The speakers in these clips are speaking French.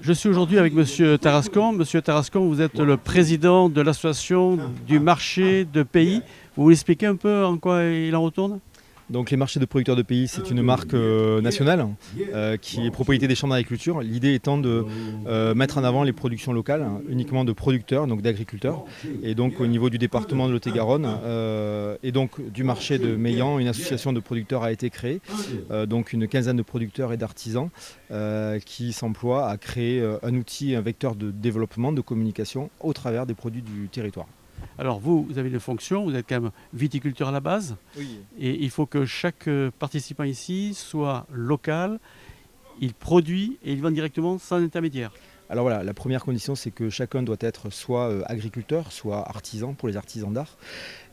Je suis aujourd'hui avec Monsieur Tarascon. Monsieur Tarascon, vous êtes le président de l'association du marché de pays. Vous voulez expliquer un peu en quoi il en retourne ? Donc les marchés de producteurs de pays, c'est une marque nationale qui est propriété des chambres d'agriculture. L'idée étant de mettre en avant les productions locales, uniquement de producteurs, donc d'agriculteurs. Et donc au niveau du département de Lot-et-Garonne et donc du marché de Meillan, une association de producteurs a été créée. Donc une quinzaine de producteurs et d'artisans qui s'emploient à créer un outil, un vecteur de développement, de communication au travers des produits du territoire. Alors vous avez une fonction, vous êtes quand même viticulteur à la base. Oui. Et il faut que chaque participant ici soit local, il produit et il vend directement sans intermédiaire. Alors voilà, la première condition, c'est que chacun doit être soit agriculteur, soit artisan pour les artisans d'art.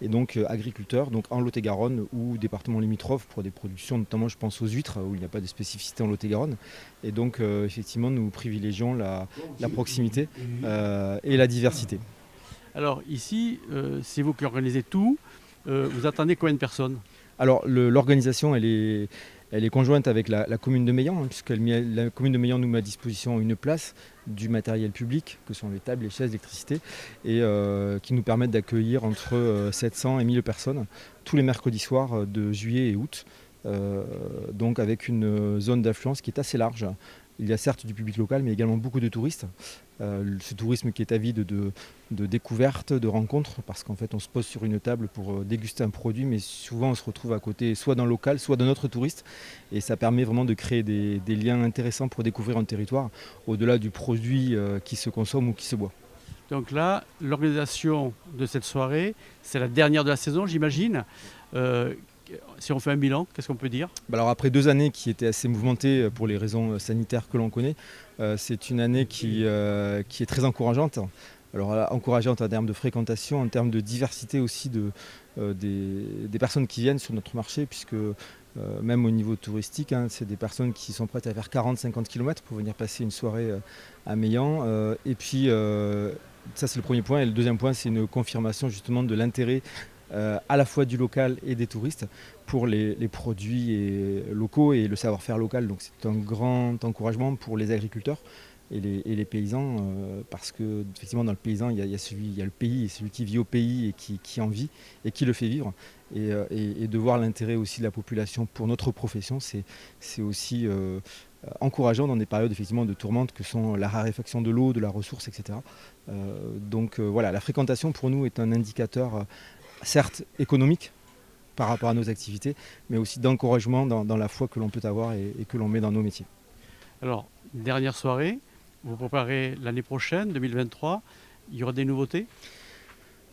Et donc agriculteur donc en Lot-et-Garonne ou département limitrophe pour des productions, notamment je pense aux huîtres, où il n'y a pas de spécificité en Lot-et-Garonne. Et donc effectivement, nous privilégions la proximité et la diversité. Alors ici, c'est vous qui organisez tout. Vous attendez combien de personnes ? Alors l'organisation, elle est conjointe avec la commune de Meillan, puisque la commune de Meillan nous met à disposition une place, du matériel public, que sont les tables, les chaises, l'électricité, et qui nous permettent d'accueillir entre 700 et 1000 personnes tous les mercredis soirs de juillet et août, donc avec une zone d'affluence qui est assez large. Il y a certes du public local, mais également beaucoup de touristes. Ce tourisme qui est avide de découvertes, de rencontres, parce qu'en fait on se pose sur une table pour déguster un produit, mais souvent on se retrouve à côté soit d'un local, soit d'un autre touriste. Et ça permet vraiment de créer des liens intéressants pour découvrir un territoire, au-delà du produit qui se consomme ou qui se boit. Donc là, l'organisation de cette soirée, c'est la dernière de la saison, j'imagine. Si on fait un bilan, qu'est-ce qu'on peut dire ? Alors après 2 années qui étaient assez mouvementées pour les raisons sanitaires que l'on connaît, c'est une année qui est très encourageante. Alors encourageante en termes de fréquentation, en termes de diversité aussi des personnes qui viennent sur notre marché, puisque même au niveau touristique, c'est des personnes qui sont prêtes à faire 40-50 km pour venir passer une soirée à Meillan. Et puis ça c'est le premier point. Et le deuxième point, c'est une confirmation justement de l'intérêt à la fois du local et des touristes pour les produits locaux et le savoir-faire local. Donc c'est un grand encouragement pour les agriculteurs et les paysans, parce que effectivement dans le paysan il y a le pays et celui qui vit au pays et qui en vit et qui le fait vivre. Et de voir l'intérêt aussi de la population pour notre profession, c'est aussi encourageant dans des périodes effectivement de tourmente que sont la raréfaction de l'eau, de la ressource, etc. Donc voilà, la fréquentation pour nous est un indicateur certes économique par rapport à nos activités, mais aussi d'encouragement dans la foi que l'on peut avoir et que l'on met dans nos métiers. Alors, dernière soirée, vous préparez l'année prochaine, 2023, il y aura des nouveautés ?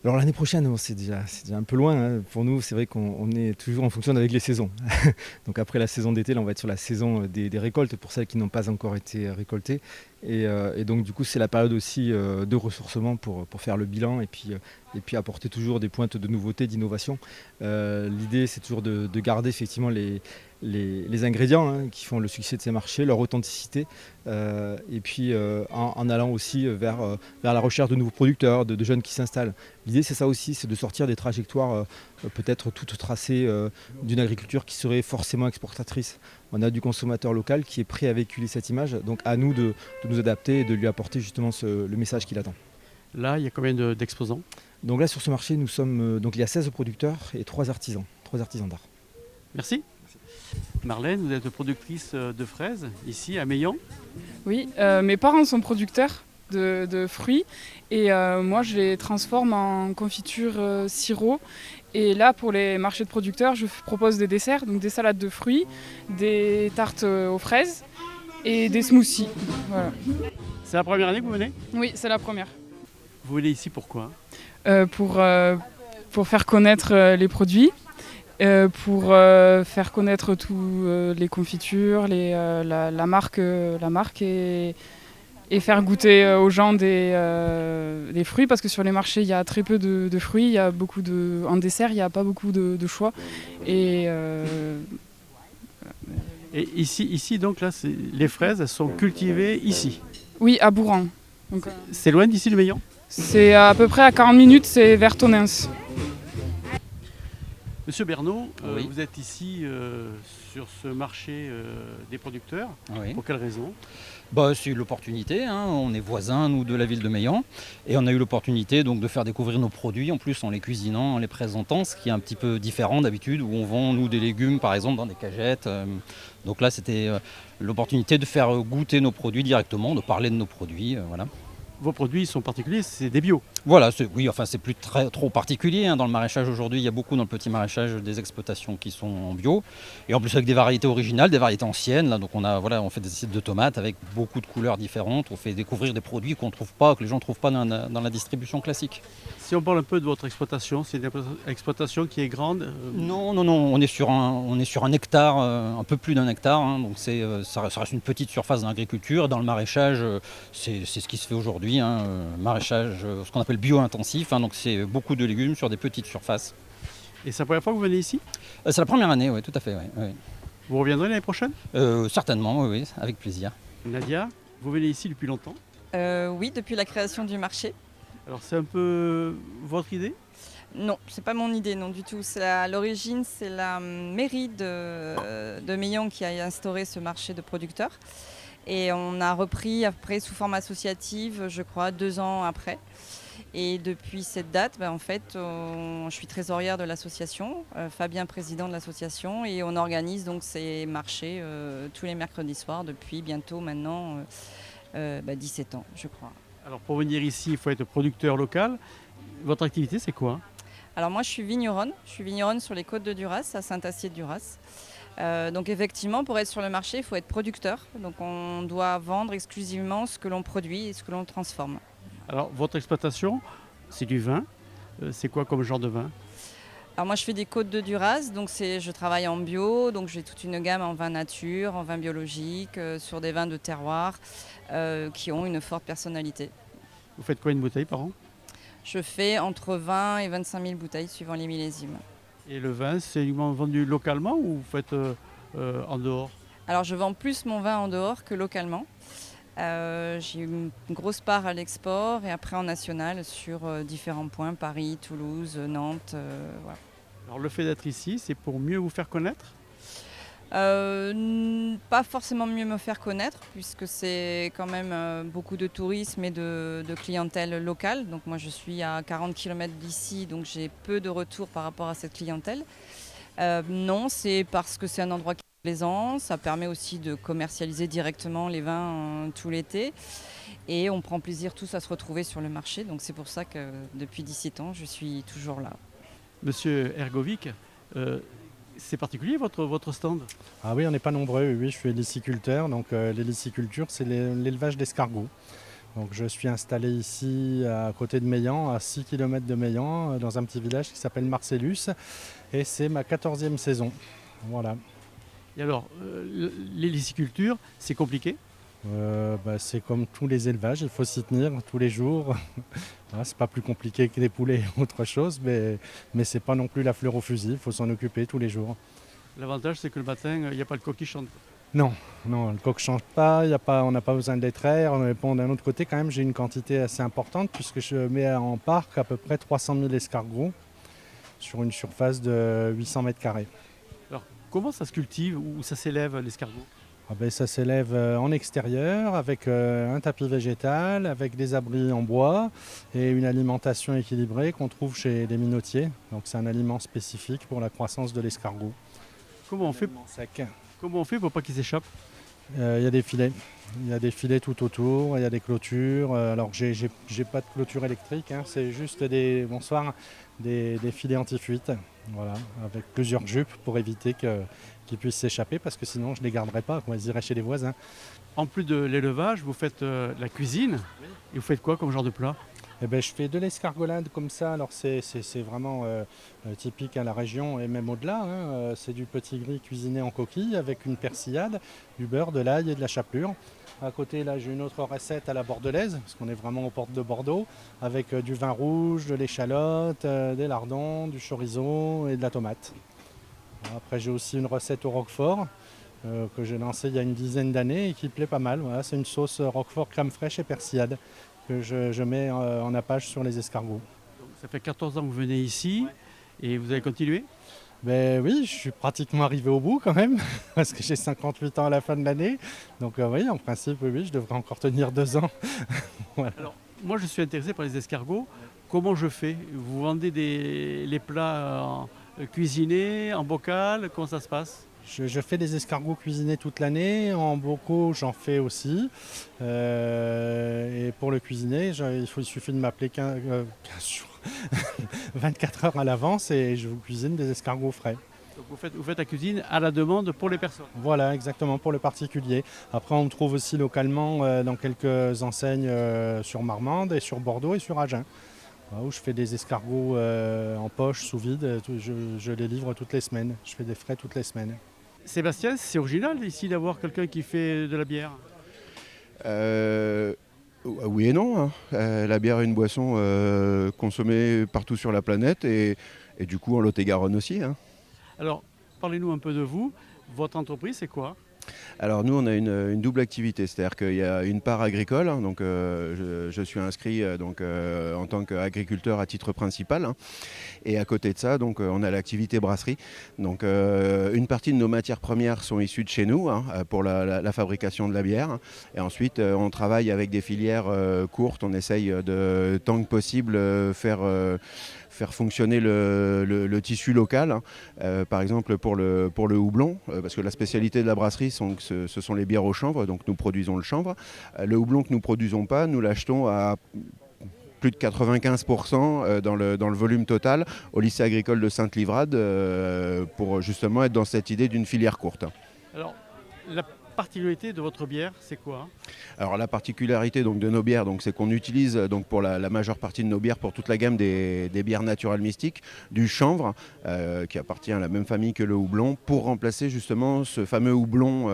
Alors l'année prochaine, c'est déjà un peu loin. Pour nous, c'est vrai qu'on est toujours en fonction avec les saisons. Donc après la saison d'été, là, on va être sur la saison des récoltes pour celles qui n'ont pas encore été récoltées. Et donc du coup, c'est la période aussi de ressourcement pour faire le bilan et puis apporter toujours des pointes de nouveauté, d'innovation. L'idée, c'est toujours de garder effectivement les ingrédients qui font le succès de ces marchés, leur authenticité, et puis en allant aussi vers la recherche de nouveaux producteurs, de jeunes qui s'installent. L'idée c'est ça aussi, c'est de sortir des trajectoires peut-être toutes tracées d'une agriculture qui serait forcément exportatrice. On a du consommateur local qui est prêt à véhiculer cette image, donc à nous de nous adapter et de lui apporter justement le message qu'il attend. Là, il y a combien d'exposants ? Donc là sur ce marché, nous sommes donc il y a 16 producteurs et 3 artisans d'art. Merci. Marlène, vous êtes productrice de fraises ici à Meillan. Oui, mes parents sont producteurs de fruits et moi je les transforme en confiture sirop. Et là pour les marchés de producteurs, je propose des desserts, donc des salades de fruits, des tartes aux fraises et des smoothies. Voilà. C'est la première année que vous venez ? Oui, c'est la première. Vous venez ici pourquoi ? Pour faire connaître les produits. Pour faire connaître tous les confitures, la marque et faire goûter aux gens des fruits, parce que sur les marchés il y a très peu de fruits, il y a beaucoup en dessert il n'y a pas beaucoup de choix. Et ici donc là, les fraises elles sont cultivées ici. Oui, à Bourran. Donc, c'est loin d'ici de Meillan ? C'est à peu près à 40 minutes, c'est vers Tonens. Monsieur Bernot, Oui. vous êtes ici sur ce marché des producteurs. Oui. Pour quelle raison? Bah, c'est l'opportunité, hein. On est voisins, nous, de la ville de Meillan. Et on a eu l'opportunité donc, de faire découvrir nos produits, en plus en les cuisinant, en les présentant, ce qui est un petit peu différent d'habitude, où on vend, nous, des légumes, par exemple, dans des cagettes. Donc là, c'était l'opportunité de faire goûter nos produits directement, de parler de nos produits. Voilà. Vos produits sont particuliers, c'est des bio. Voilà, oui, enfin c'est plus trop particulier, hein. Dans le maraîchage aujourd'hui, il y a beaucoup dans le petit maraîchage des exploitations qui sont en bio. Et en plus avec des variétés originales, des variétés anciennes. Là, donc on fait des assiettes de tomates avec beaucoup de couleurs différentes. On fait découvrir des produits qu'on trouve pas, que les gens ne trouvent pas dans la distribution classique. Si on parle un peu de votre exploitation, c'est une exploitation qui est grande. Non, on est sur un hectare, un peu plus d'un hectare, hein. Donc ça reste une petite surface d'agriculture. Dans le maraîchage, c'est ce qui se fait aujourd'hui, hein, maraîchage, ce qu'on appelle bio-intensif, hein. Donc c'est beaucoup de légumes sur des petites surfaces. Et c'est la première fois que vous venez ici? C'est la première année, oui, tout à fait. Oui. Vous reviendrez l'année prochaine? Certainement, oui, avec plaisir. Nadia, vous venez ici depuis longtemps. Oui, depuis la création du marché. Alors c'est un peu votre idée? Non, c'est pas mon idée, non du tout. À l'origine, c'est la mairie de Meillan qui a instauré ce marché de producteurs. Et on a repris après sous forme associative, je crois, 2 ans après. Et depuis cette date, en fait, je suis trésorière de l'association, Fabien président de l'association, et on organise donc ces marchés tous les mercredis soirs depuis bientôt maintenant 17 ans, je crois. Alors pour venir ici, il faut être producteur local. Votre activité, c'est quoi? Alors moi, je suis vigneronne sur les côtes de Duras, à Saint-Astier-de-Duras. Donc effectivement, pour être sur le marché, il faut être producteur. Donc on doit vendre exclusivement ce que l'on produit et ce que l'on transforme. Alors votre exploitation, c'est du vin. C'est quoi comme genre de vin? Alors moi, je fais des côtes de Duras, donc je travaille en bio, donc j'ai toute une gamme en vin nature, en vin biologique, sur des vins de terroir qui ont une forte personnalité. Vous faites quoi une bouteille par an? Je fais entre 20 et 25 000 bouteilles suivant les millésimes. Et le vin, c'est uniquement vendu localement ou vous faites en dehors? Alors je vends plus mon vin en dehors que localement. J'ai une grosse part à l'export et après en national sur différents points, Paris, Toulouse, Nantes. Voilà. Alors le fait d'être ici, c'est pour mieux vous faire connaître? Pas forcément mieux me faire connaître puisque c'est quand même beaucoup de tourisme et de clientèle locale. Donc moi je suis à 40 km d'ici, donc j'ai peu de retours par rapport à cette clientèle. Non, c'est parce que c'est un endroit qui est plaisant, ça permet aussi de commercialiser directement les vins tout l'été. Et on prend plaisir tous à se retrouver sur le marché, donc c'est pour ça que depuis 17 ans je suis toujours là. Monsieur Ergovic, c'est particulier votre stand? Ah oui, on n'est pas nombreux. Oui, je suis héliciculteur. Donc l'héliciculture, c'est l'élevage d'escargots. Donc je suis installé ici à côté de Meillan, à 6 km de Meillan, dans un petit village qui s'appelle Marcellus. Et c'est ma 14e saison. Voilà. Et alors, l'héliciculture, c'est compliqué? C'est comme tous les élevages, il faut s'y tenir tous les jours. Voilà, c'est pas plus compliqué que des poulets ou autre chose, mais c'est pas non plus la fleur au fusil, il faut s'en occuper tous les jours. L'avantage, c'est que le matin, il n'y a pas le coq qui chante. Non, le coq ne chante pas, on n'a pas besoin de les traire. Bon, d'un autre côté, quand même, j'ai une quantité assez importante puisque je mets en parc à peu près 300 000 escargots sur une surface de 800 mètres carrés. Alors, comment ça se cultive ou ça s'élève l'escargot? Ça s'élève en extérieur avec un tapis végétal, avec des abris en bois et une alimentation équilibrée qu'on trouve chez les minotiers. Donc c'est un aliment spécifique pour la croissance de l'escargot. Comment on fait pour pas qu'il s'échappe? Il y a des filets. Il y a des filets tout autour, il y a des clôtures. Alors j'ai pas de clôture électrique, hein, c'est juste des filets anti-fuite. Voilà, avec plusieurs jupes pour éviter qu'ils puissent s'échapper parce que sinon je ne les garderais pas, ils iraient chez les voisins. En plus de l'élevage, vous faites la cuisine. Oui. Et vous faites quoi comme genre de plat? Je fais de l'escargolade comme ça, alors c'est vraiment typique à la région et même au-delà, hein. C'est du petit gris cuisiné en coquille avec une persillade, du beurre, de l'ail et de la chapelure. À côté, là, j'ai une autre recette à la bordelaise, parce qu'on est vraiment aux portes de Bordeaux, avec du vin rouge, de l'échalote, des lardons, du chorizo et de la tomate. Après, j'ai aussi une recette au roquefort que j'ai lancée il y a une dizaine d'années et qui plaît pas mal. Voilà, c'est une sauce roquefort crème fraîche et persillade que je mets en nappage sur les escargots. Donc, ça fait 14 ans que vous venez ici et vous allez continuer? Ben oui, je suis pratiquement arrivé au bout quand même, parce que j'ai 58 ans à la fin de l'année. Donc oui, en principe, oui, je devrais encore tenir 2 ans. Voilà. Alors, moi, je suis intéressé par les escargots. Comment je fais? Vous vendez les plats cuisinés, en bocal? Comment ça se passe? Je fais des escargots cuisinés toute l'année. En bocaux, j'en fais aussi. Et pour le cuisiner, il suffit de m'appeler 15 jours, 24 heures à l'avance et je vous cuisine des escargots frais. Donc vous faites la cuisine à la demande pour les personnes. Voilà, exactement, pour le particulier. Après, on me trouve aussi localement dans quelques enseignes sur Marmande et sur Bordeaux et sur Agen, où je fais des escargots en poche, sous vide. Je les livre toutes les semaines. Je fais des frais toutes les semaines. Sébastien, c'est original ici d'avoir quelqu'un qui fait de la bière. Oui et non, hein. La bière est une boisson consommée partout sur la planète et du coup en Lot-et-Garonne aussi, hein. Alors, parlez-nous un peu de vous. Votre entreprise, c'est quoi? Alors nous on a une double activité, c'est-à-dire qu'il y a une part agricole, hein, donc je suis inscrit en tant qu'agriculteur à titre principal, hein, et à côté de ça donc on a l'activité brasserie. Donc une partie de nos matières premières sont issues de chez nous, hein, pour la fabrication de la bière, et ensuite on travaille avec des filières courtes, on essaye de tant que possible faire fonctionner le tissu local, hein. Par exemple pour le houblon, parce que la spécialité de la brasserie ce sont les bières au chanvre, donc nous produisons le chanvre. Le houblon que nous ne produisons pas, nous l'achetons à plus de 95% dans le volume total au lycée agricole de Sainte-Livrade, pour justement être dans cette idée d'une filière courte. Alors, la particularité de votre bière, c'est quoi? Alors la particularité donc, de nos bières, donc, c'est qu'on utilise donc, pour la majeure partie de nos bières, pour toute la gamme des bières naturelles mystiques, du chanvre, qui appartient à la même famille que le houblon, pour remplacer justement ce fameux houblon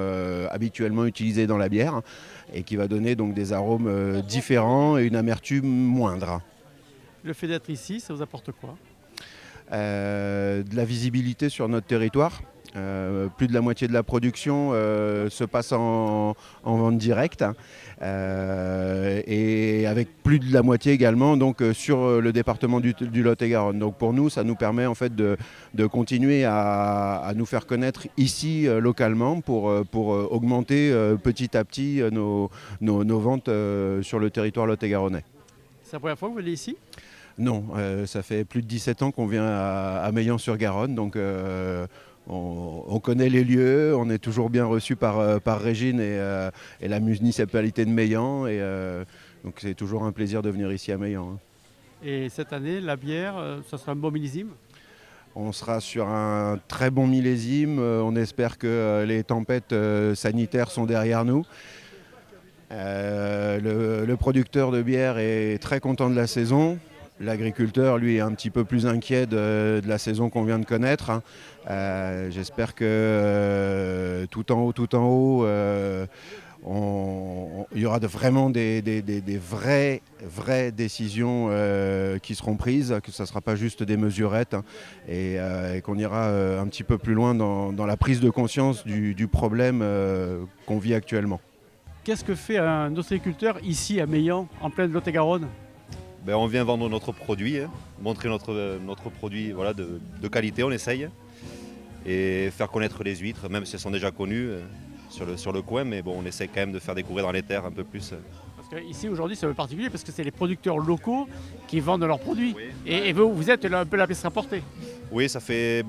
habituellement utilisé dans la bière, et qui va donner donc, des arômes différents et une amertume moindre. Le fait d'être ici, ça vous apporte quoi? De la visibilité sur notre territoire. Plus de la moitié de la production se passe en vente directe, et avec plus de la moitié également donc, sur le département du Lot-et-Garonne. Donc pour nous, ça nous permet en fait de continuer à nous faire connaître ici localement pour augmenter petit à petit nos ventes sur le territoire lot-et-garonnais. C'est la première fois que vous venez ici? Non, ça fait plus de 17 ans qu'on vient à Meillan-sur-Garonne, donc on connaît les lieux, on est toujours bien reçu par Régine et la municipalité de Meillan, et donc c'est toujours un plaisir de venir ici à Meillan, hein. Et cette année, la bière, ça sera un bon millésime? On sera sur un très bon millésime, on espère que les tempêtes sanitaires sont derrière nous. Le producteur de bière est très content de la saison. L'agriculteur, lui, est un petit peu plus inquiet de la saison qu'on vient de connaître, hein. J'espère que tout en haut, il y aura vraiment des vraies décisions qui seront prises, que ça ne sera pas juste des mesurettes, hein, et qu'on ira un petit peu plus loin dans la prise de conscience du problème qu'on vit actuellement. Qu'est-ce que fait un ostréiculteur ici à Meillan, en pleine Lot-et-Garonne? On vient vendre notre produit, hein, montrer notre produit, voilà, de qualité, on essaye. Et faire connaître les huîtres, même si elles sont déjà connues sur le coin, mais bon, on essaie quand même de faire découvrir dans les terres un peu plus. Parce qu'ici aujourd'hui c'est un peu particulier parce que c'est les producteurs locaux qui vendent leurs produits. Oui. Et vous êtes un peu la pièce rapportée. Oui, ça fait à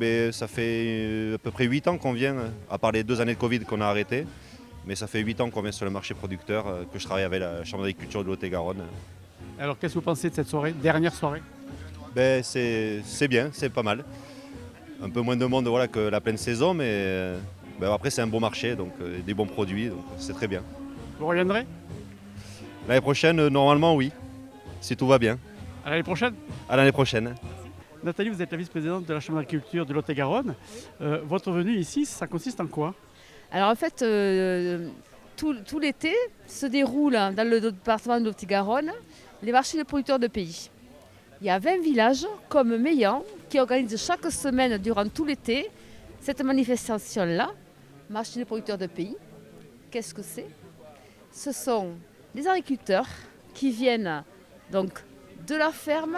peu près 8 ans qu'on vient, à part les 2 années de Covid qu'on a arrêté. Mais ça fait 8 ans qu'on vient sur le marché producteur, que je travaille avec la Chambre d'agriculture de Lot-et-Garonne. Alors qu'est-ce que vous pensez de cette dernière soirée? C'est bien, c'est pas mal. Un peu moins de monde, voilà, que la pleine saison, mais après c'est un bon marché, donc des bons produits, donc c'est très bien. Vous reviendrez? L'année prochaine, normalement oui, si tout va bien. À l'année prochaine? À l'année prochaine. Nathalie, vous êtes la vice-présidente de la Chambre d'agriculture de Lot-et-Garonne. Votre venue ici, ça consiste en quoi? Alors en fait, tout l'été se déroule dans le département de Lot-et-Garonne les marchés de producteurs de pays. Il y a 20 villages comme Meillan qui organisent chaque semaine durant tout l'été cette manifestation-là, marché de producteurs de pays. Qu'est-ce que c'est? Ce sont des agriculteurs qui viennent donc de la ferme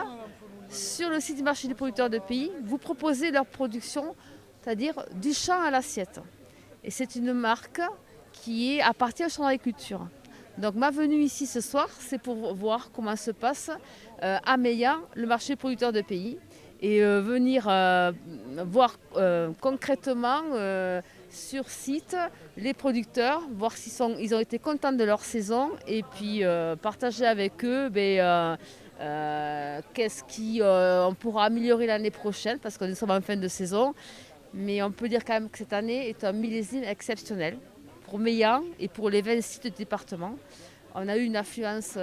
sur le site du marché des producteurs de pays, vous proposez leur production, c'est-à-dire du champ à l'assiette. Et c'est une marque qui est appartient au champ d'agriculture. Donc ma venue ici ce soir, c'est pour voir comment se passe à Meillan le marché des producteurs de pays et venir voir concrètement sur site les producteurs, voir s'ils ont été contents de leur saison et puis partager avec eux qu'est-ce qu'on pourra améliorer l'année prochaine parce que nous sommes en fin de saison. Mais on peut dire quand même que cette année est un millésime exceptionnel pour Meillan et pour les 20 sites du département. On a eu une affluence,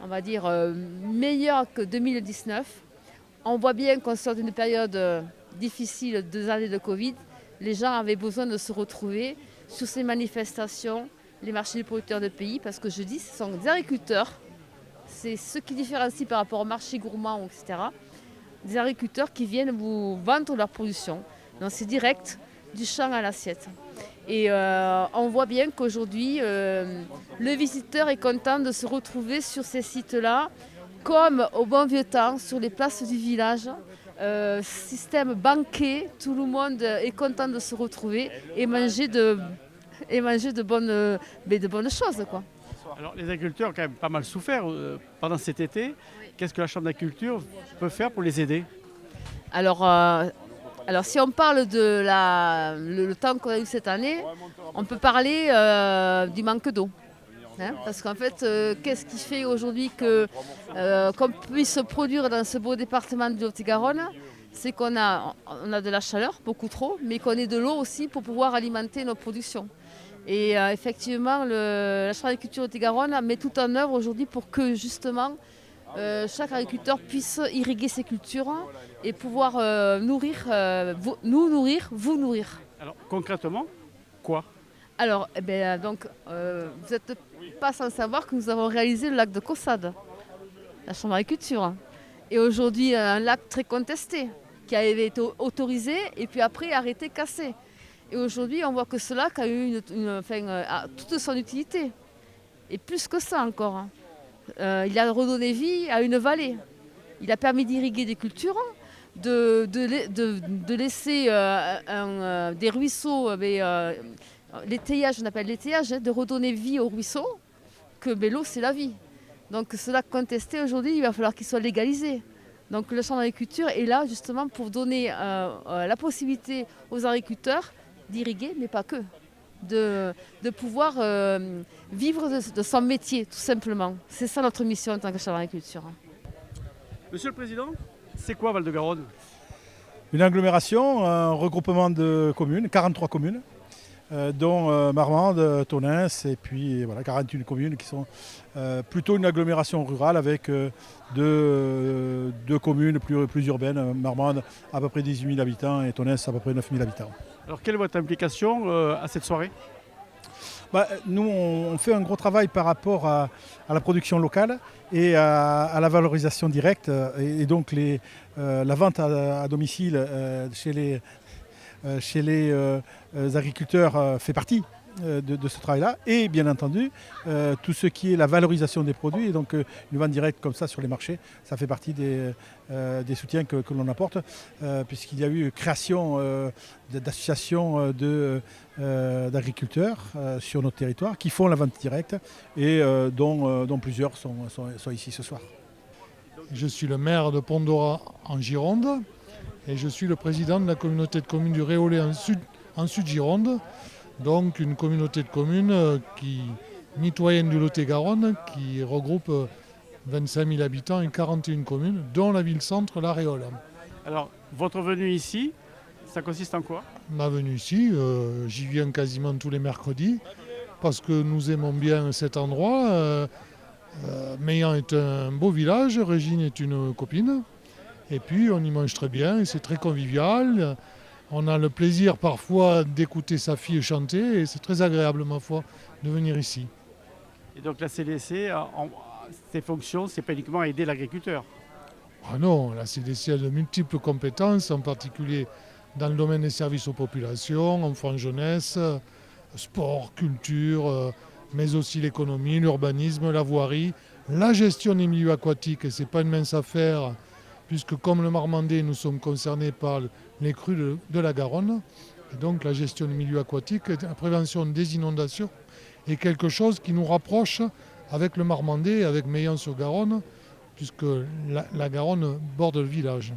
on va dire, meilleure que 2019. On voit bien qu'on sort d'une période difficile, 2 années de Covid. Les gens avaient besoin de se retrouver sur ces manifestations, les marchés des producteurs de pays, parce que je dis, ce sont des agriculteurs. C'est ce qui différencie par rapport au marché gourmand, etc. Des agriculteurs qui viennent vous vendre leur production. Donc c'est direct, du champ à l'assiette. Et on voit bien qu'aujourd'hui, le visiteur est content de se retrouver sur ces sites-là, comme au bon vieux temps, sur les places du village. Système banquet, tout le monde est content de se retrouver et manger de bonnes choses, quoi. Alors les agriculteurs ont quand même pas mal souffert pendant cet été. Qu'est-ce que la Chambre d'agriculture peut faire pour les aider? Alors si on parle de le temps qu'on a eu cette année, on peut parler du manque d'eau. Parce qu'en fait, qu'est-ce qui fait aujourd'hui qu'on puisse produire dans ce beau département de Lot-et-Garonne? C'est qu'on a de la chaleur, beaucoup trop, mais qu'on ait de l'eau aussi pour pouvoir alimenter nos productions. Et effectivement, la Chambre d'agriculture Lot-et-Garonne met tout en œuvre aujourd'hui pour que justement chaque agriculteur puisse irriguer ses cultures et pouvoir nous nourrir, vous nourrir. Alors concrètement, quoi? Alors, vous n'êtes pas sans savoir que nous avons réalisé le lac de Caussade, la Chambre d'agriculture. Et aujourd'hui, un lac très contesté, qui avait été autorisé et puis après arrêté, cassé. Et aujourd'hui, on voit que ce lac a eu toute son utilité. Et plus que ça encore. Il a redonné vie à une vallée. Il a permis d'irriguer des cultures, de laisser des ruisseaux, l'étayage, on appelle l'étayage, de redonner vie aux ruisseaux, que l'eau c'est la vie. Donc ce lac contesté aujourd'hui, il va falloir qu'il soit légalisé. Donc le champ d'agriculture est là justement pour donner la possibilité aux agriculteurs d'irriguer, mais pas que, de pouvoir vivre de son métier, tout simplement. C'est ça notre mission en tant que chambre d'agriculture. Monsieur le Président, c'est quoi Val-de-Garonne? Une agglomération, un regroupement de communes, 43 communes, dont Marmande, Tonneins, et puis voilà, 41 communes qui sont plutôt une agglomération rurale avec deux communes plus urbaines, Marmande à peu près 18 000 habitants et Tonneins à peu près 9 000 habitants. Alors quelle est votre implication à cette soirée? Nous, on fait un gros travail par rapport à la production locale et à la valorisation directe et donc la vente à domicile chez les agriculteurs fait partie de ce travail-là et bien entendu tout ce qui est la valorisation des produits et donc une vente directe comme ça sur les marchés, ça fait partie des soutiens que l'on apporte puisqu'il y a eu création d'associations d'agriculteurs sur notre territoire qui font la vente directe et dont plusieurs sont ici ce soir. Je suis le maire de Pont-d'Ora en Gironde et je suis le président de la communauté de communes du Réolais en Sud-Gironde. Donc une communauté de communes mitoyenne du Lot-et-Garonne qui regroupe 25 000 habitants et 41 communes, dont la ville-centre, La Réole. Alors, votre venue ici, ça consiste en quoi? Ma venue ici, j'y viens quasiment tous les mercredis parce que nous aimons bien cet endroit. Meillan est un beau village, Régine est une copine. Et puis on y mange très bien et c'est très convivial. On a le plaisir parfois d'écouter sa fille chanter et c'est très agréable, ma foi, de venir ici. Et donc la CDC, ses fonctions, c'est pas uniquement aider l'agriculteur? Ah non, la CDC a de multiples compétences, en particulier dans le domaine des services aux populations, enfants, jeunesse, sport, culture, mais aussi l'économie, l'urbanisme, la voirie, la gestion des milieux aquatiques, et ce n'est pas une mince affaire, puisque comme le Marmandais, nous sommes concernés par les crues de la Garonne. Et donc la gestion du milieu aquatique, la prévention des inondations est quelque chose qui nous rapproche avec le Marmandais, avec Meillan-sur-Garonne, puisque la Garonne borde le village.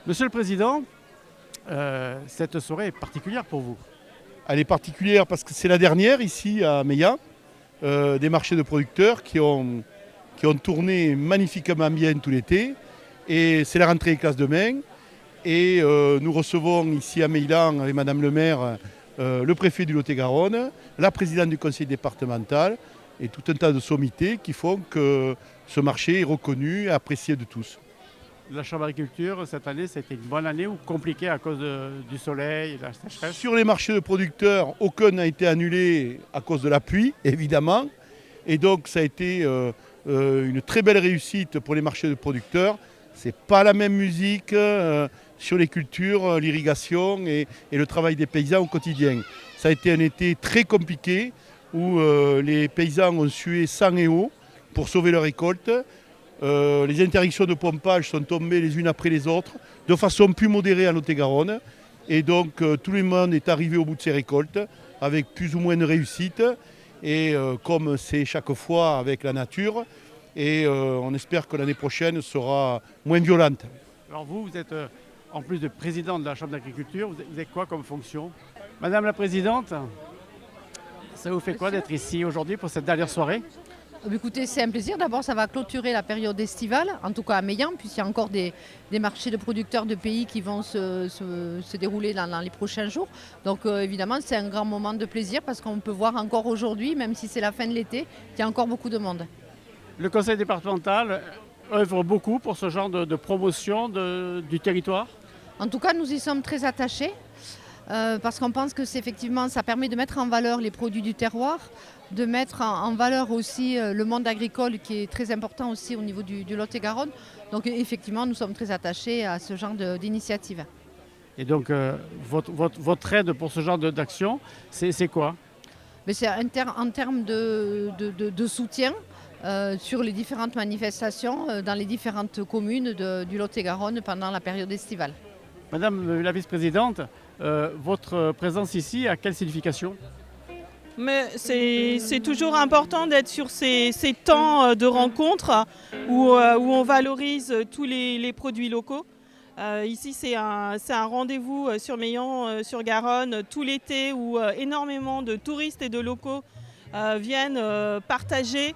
Monsieur le Président, cette soirée est particulière pour vous. Elle est particulière parce que c'est la dernière ici à Meillan, des marchés de producteurs qui ont tourné magnifiquement bien tout l'été. Et c'est la rentrée des classes demain. Et nous recevons ici à Meillan, avec Madame le maire, le préfet du Lot-et-Garonne, la présidente du conseil départemental et tout un tas de sommités qui font que ce marché est reconnu et apprécié de tous. La Chambre d'agriculture, cette année, c'était une bonne année ou compliquée à cause du soleil et de la sécheresse? Sur les marchés de producteurs, aucun n'a été annulé à cause de la pluie, évidemment. Et donc ça a été une très belle réussite pour les marchés de producteurs. Ce n'est pas la même musique sur les cultures, l'irrigation et le travail des paysans au quotidien. Ça a été un été très compliqué où les paysans ont sué sang et eau pour sauver leur récolte. Les interdictions de pompage sont tombées les unes après les autres, de façon plus modérée en Lot-et-Garonne. Et donc tout le monde est arrivé au bout de ses récoltes avec plus ou moins de réussite. Et comme c'est chaque fois avec la nature, et on espère que l'année prochaine sera moins violente. Alors vous êtes en plus de président de la Chambre d'agriculture, vous avez quoi comme fonction? Madame la Présidente, ça vous fait quoi d'être ici aujourd'hui pour cette dernière soirée? Écoutez, c'est un plaisir. D'abord, ça va clôturer la période estivale, en tout cas à Meillan, puisqu'il y a encore des marchés de producteurs de pays qui vont se dérouler dans les prochains jours. Donc évidemment, c'est un grand moment de plaisir parce qu'on peut voir encore aujourd'hui, même si c'est la fin de l'été, qu'il y a encore beaucoup de monde. Le conseil départemental œuvre beaucoup pour ce genre de promotion du territoire? En tout cas, nous y sommes très attachés. Parce qu'on pense que effectivement, ça permet de mettre en valeur les produits du terroir, de mettre en valeur aussi le monde agricole qui est très important aussi au niveau du Lot-et-Garonne. Donc effectivement, nous sommes très attachés à ce genre d'initiative. Et donc votre aide pour ce genre d'action, c'est quoi? Mais c'est en termes de soutien sur les différentes manifestations dans les différentes communes du Lot-et-Garonne pendant la période estivale. Madame la vice-présidente, votre présence ici a quelle signification? Mais c'est toujours important d'être sur ces temps de rencontre où on valorise tous les produits locaux. Ici, c'est un rendez-vous sur Meillan-sur-Garonne tout l'été où énormément de touristes et de locaux viennent partager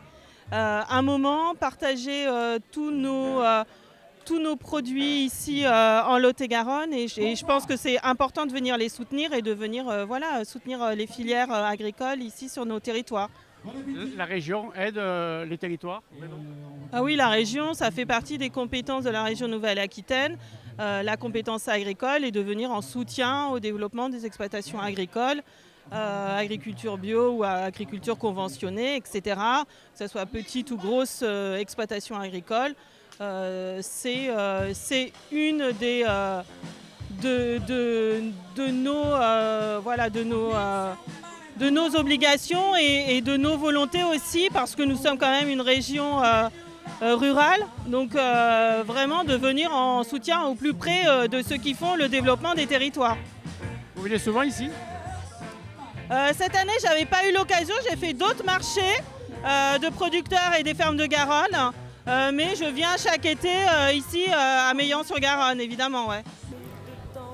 un moment, partager tous nos produits ici en Lot-et-Garonne et je pense que c'est important de venir les soutenir et de venir soutenir les filières agricoles ici sur nos territoires. La région aide les territoires? Ah oui, la région, ça fait partie des compétences de la région Nouvelle-Aquitaine, la compétence agricole et de venir en soutien au développement des exploitations agricoles, agriculture bio ou agriculture conventionnée, etc. Que ce soit petite ou grosse exploitation agricole. C'est une des de nos obligations et de nos volontés aussi parce que nous sommes quand même une région rurale, donc vraiment de venir en soutien au plus près de ceux qui font le développement des territoires. Vous venez souvent ici? Cette année, j'avais pas eu l'occasion, j'ai fait d'autres marchés de producteurs et des fermes de Garonne. Mais je viens chaque été ici à Meillan-sur-Garonne, évidemment. Ouais.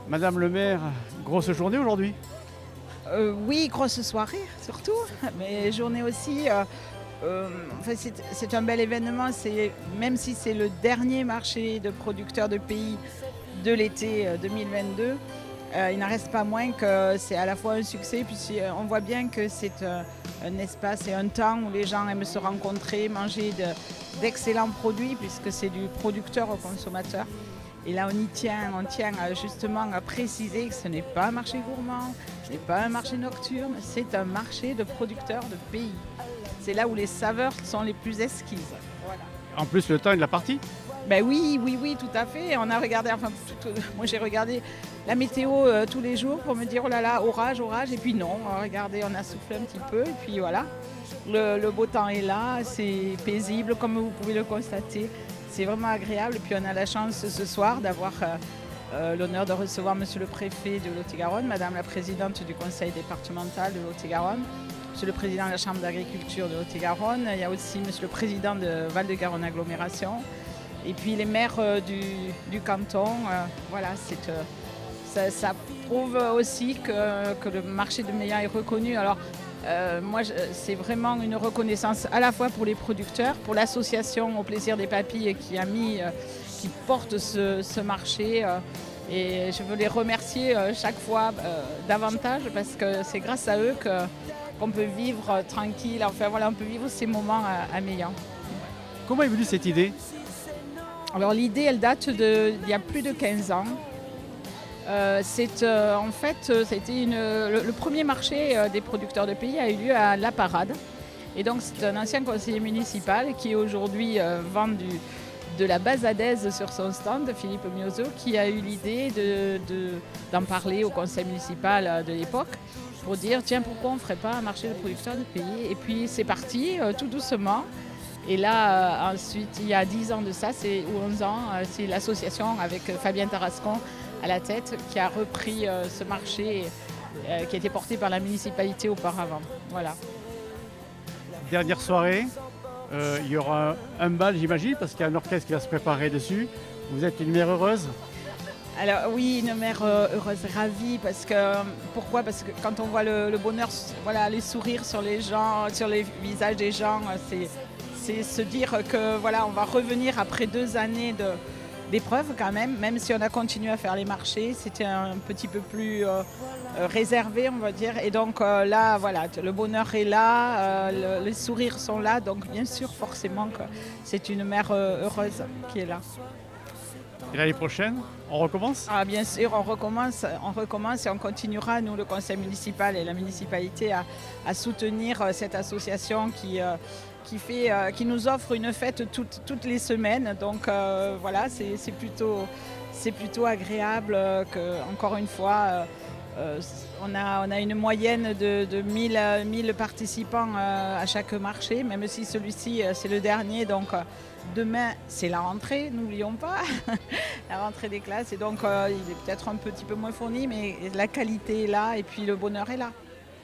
Madame le maire, grosse journée aujourd'hui? Oui, grosse soirée surtout, mais journée aussi. C'est un bel événement, même si c'est le dernier marché de producteurs de pays de l'été 2022. Il n'en reste pas moins que c'est à la fois un succès, puisqu'on voit bien que c'est un espace et un temps où les gens aiment se rencontrer, manger d'excellents produits, puisque c'est du producteur au consommateur. Et là, on tient justement à préciser que ce n'est pas un marché gourmand, ce n'est pas un marché nocturne, c'est un marché de producteurs de pays. C'est là où les saveurs sont les plus exquises. Voilà. En plus, le temps est de la partie? Ben oui, tout à fait. On a regardé, moi j'ai regardé la météo tous les jours pour me dire oh là là, orage, et puis non, regardez, on a soufflé un petit peu, et puis voilà. Le beau temps est là, c'est paisible, comme vous pouvez le constater. c'est vraiment agréable. Et puis on a la chance ce soir d'avoir l'honneur de recevoir Monsieur le Préfet de Lot-et-Garonne, Madame la Présidente du Conseil départemental de Lot-et-Garonne, Monsieur le Président de la Chambre d'agriculture de Lot-et-Garonne, il y a aussi Monsieur le Président de Val-de-Garonne Agglomération, et puis les maires du canton. Voilà, ça prouve aussi que le marché de Meillan est reconnu. Alors, moi, c'est vraiment une reconnaissance à la fois pour les producteurs, pour l'association Au Plaisir des Papilles qui porte ce marché. Et je veux les remercier chaque fois davantage parce que c'est grâce à eux qu'on peut vivre tranquille. Enfin voilà, on peut vivre ces moments à Meillan. Comment est venue cette idée? Alors l'idée, elle date d'il y a plus de 15 ans. En fait, c'était le premier marché des producteurs de pays a eu lieu à La Parade. Et donc c'est un ancien conseiller municipal qui aujourd'hui vend de la bazadaise sur son stand, Philippe Miozo, qui a eu l'idée d'en parler au conseil municipal de l'époque pour dire tiens, pourquoi on ne ferait pas un marché de producteurs de pays. Et puis c'est parti tout doucement. Et là, ensuite, il y a 10 ans de ça, ou 11 ans, c'est l'association avec Fabien Tarascon à la tête qui a repris ce marché qui a été porté par la municipalité auparavant. Voilà. Dernière soirée, il y aura un bal, j'imagine, parce qu'il y a un orchestre qui va se préparer dessus. Vous êtes une mère heureuse? Alors oui, une mère heureuse, ravie, pourquoi? Parce que quand on voit le bonheur, voilà, les sourires sur les gens, sur les visages des gens, c'est se dire que voilà, on va revenir après 2 années d'épreuves quand même si on a continué à faire les marchés, c'était un petit peu plus réservé, on va dire. Et donc là, voilà, le bonheur est là, les sourires sont là, donc bien sûr, forcément que c'est une mère heureuse qui est là. Et l'année prochaine, on recommence? Ah, bien sûr, on recommence et on continuera, nous, le conseil municipal et la municipalité, à soutenir cette association qui nous offre une fête toutes les semaines. Donc voilà, c'est plutôt agréable encore une fois. On a une moyenne de 1000 participants à chaque marché, même si celui-ci c'est le dernier. Donc demain c'est la rentrée, n'oublions pas, la rentrée des classes. Et donc il est peut-être un petit peu moins fourni, mais la qualité est là et puis le bonheur est là.